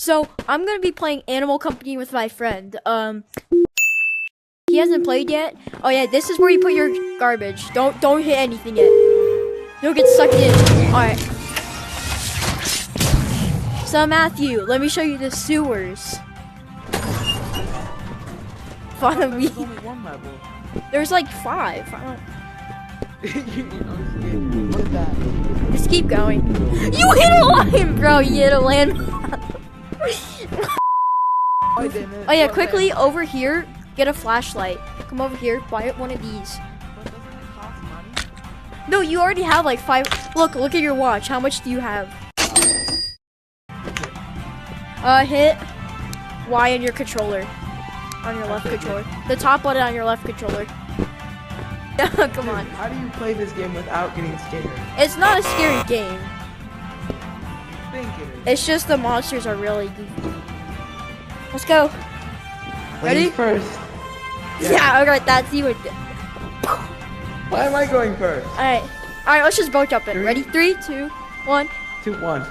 So I'm gonna be playing Animal Company with my friend. He hasn't played yet. Oh yeah, this is where you put your garbage. Don't hit anything yet. You'll get sucked in. Alright. So Matthew, let me show you the sewers. Follow me. There's only one level. There's like 5. I don't... What is that? Just keep going. You hit a line, bro. You hit a landmine. Oh yeah, quickly over here, get a flashlight. Come over here, buy one of these. But doesn't it cost money? No, you already have like 5. Look at your watch. How much do you have? Hit Y on your controller. On your left controller. The top button on your left controller. Come on. How do you play this game without getting scared? It's not a scary game. I think it is. It's just the monsters are really goofy. Let's go. Ready? Ladies first. Yeah, alright, that's you. Why am I going first? Alright, let's just both jump in. Ready? 3, 2, 1. 2, 1.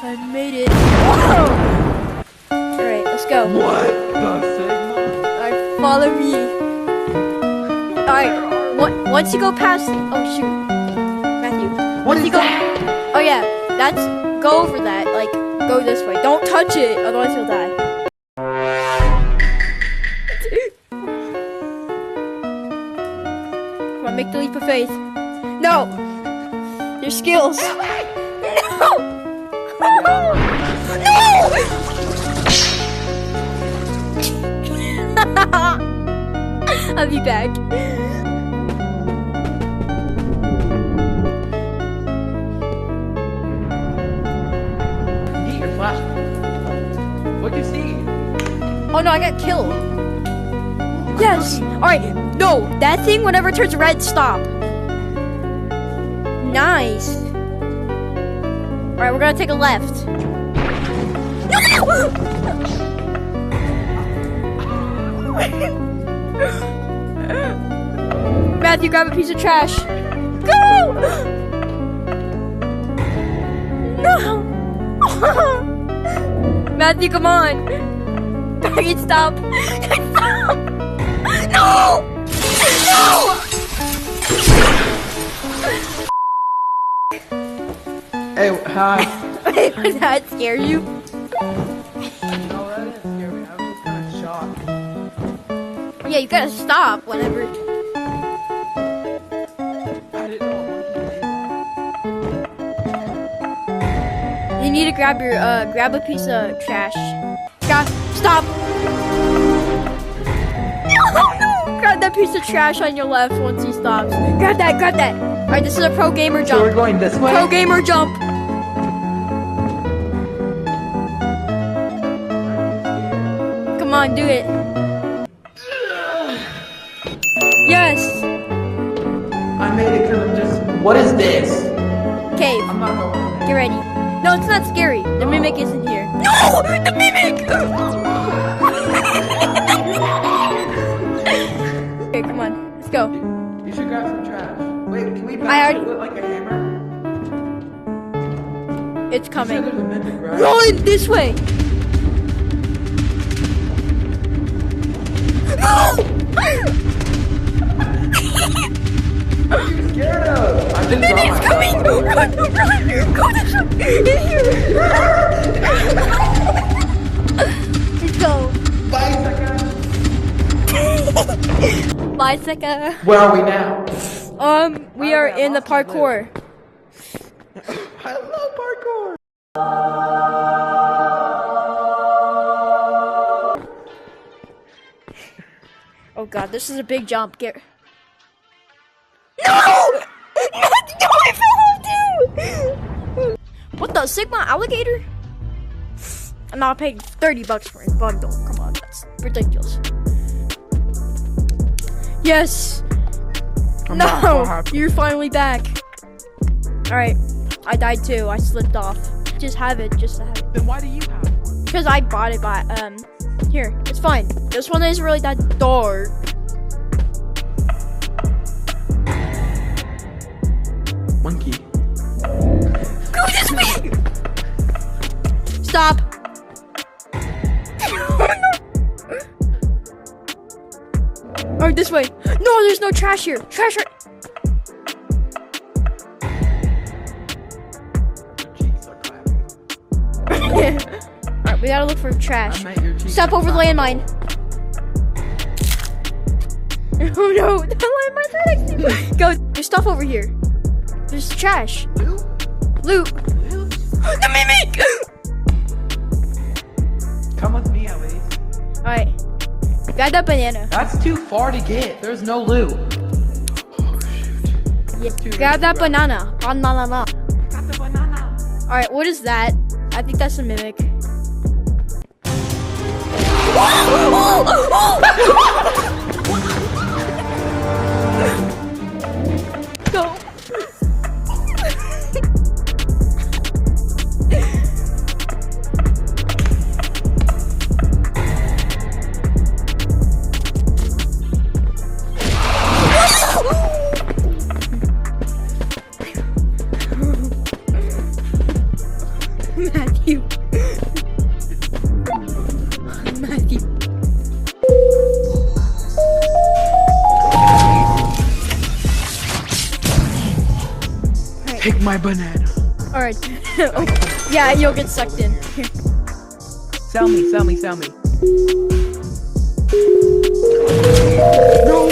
I made it. Whoa! Alright, let's go. What the Sigma? Alright, follow me. Alright, once you go past. Oh shoot. Matthew. What is you go, that? Oh yeah, that's. Go over that. Like, go this way. Don't touch it, otherwise you'll die. Come on, make the leap of faith. No! Your skills. No! No! I'll be back. Get your flashlight. What'd you see? Oh no, I got killed. Yes. Alright, no, that thing whenever it turns red, stop. Nice. Alright, we're gonna take a left. Matthew, grab a piece of trash. Go! No! Matthew, come on. Dang, stop. Stop! No! No! Hey, hi. Wait, does that scare you? No, that didn't scare me. I was just kind of shocked. Yeah, you gotta stop whenever. I didn't know what monkey did. You need to grab your grab a piece of trash. Stop! No! Grab that piece of trash on your left once he stops. Grab that, grab that. Alright, this is a pro gamer jump. So we're going this way? Pro gamer jump. Come on, do it. Yes. I made it because I'm just... What is this? Cave. I'm not going. Get ready. No, it's not scary. The mimic isn't here. No! The mimic! Okay, come on. Let's go. You should grab some trash. Wait, can we I bounce already- it with like a hammer? It's You coming. said there's a mimic, right? Run this way! No! What are you scared of? I The just minion's brought coming! myself. Run! Go this way! In here! Let's go. Bye, Saka. Bye, Seka. Where are we now? We are in the parkour. I love parkour. Oh god, this is a big jump. Get. No! No, I fell off too! What the Sigma alligator? I'm not paying $30 for a bundle. Come on, that's ridiculous. Yes! I'm not so happy. You're finally back. Alright, I died too. I slipped off. Just have it, just have it. Then why do you have one? Because I bought it by, here, it's fine. This one isn't really that dark. monkey. Go this way! Stop! Alright, this way. No, there's no trash here. Trash right. Your cheeks are clapping. Alright, we gotta look for trash. I met your cheeks Step are over the clapping. landmine. Oh no, the landmine's right next to me. Go, there's stuff over here. There's trash. Loot? Loot. Loot? The mimic! Come with me at least. Alright. Grab that banana. That's too far to get. There's no loot. Oh shoot. Yeah. Too Grab that risky, bro. banana. Banana. Got the banana. Alright, what is that? I think that's a mimic. Go. Matthew. Matthew. Take my banana. Alright. Oh, yeah, you'll get sucked in. Here. Sell me, sell me, sell me. No!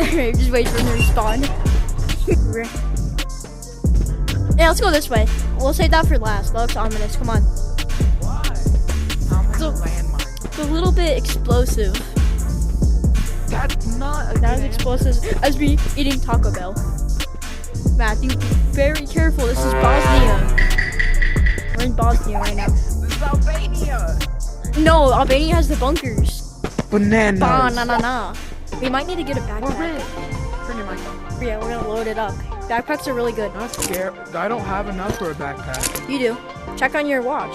Alright, just wait for him to respawn. Yeah, let's go this way. We'll save that for last. That looks ominous. Come on. Why? How many So- landmines? It's a little bit explosive. That's not a Not as good explosive as me eating Taco Bell. Matthew, be very careful. This is Bosnia. We're in Bosnia right now. This is Albania! No, Albania has the bunkers. Bananas! Banana. We might need to get a We're backpack. rich! Turn your mic on. Yeah, we're gonna load it up. Backpacks are really good. Not scared. I don't have enough for a backpack. You do. Check on your watch.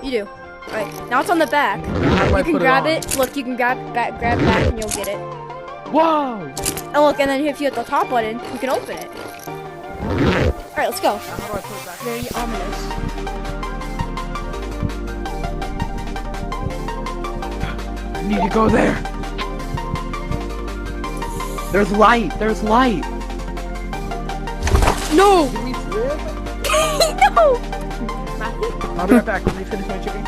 You do. Alright, now it's on the back. How do I You can put grab on? it. Look, you can grab back and you'll get it. Whoa! And look, and then if you hit the top button, you can open it. Alright, let's go. How do I put it back? Very ominous. I need to go there. There's light. There's light. No! Can we swim? No! I'll be right back. Let me finish my chicken.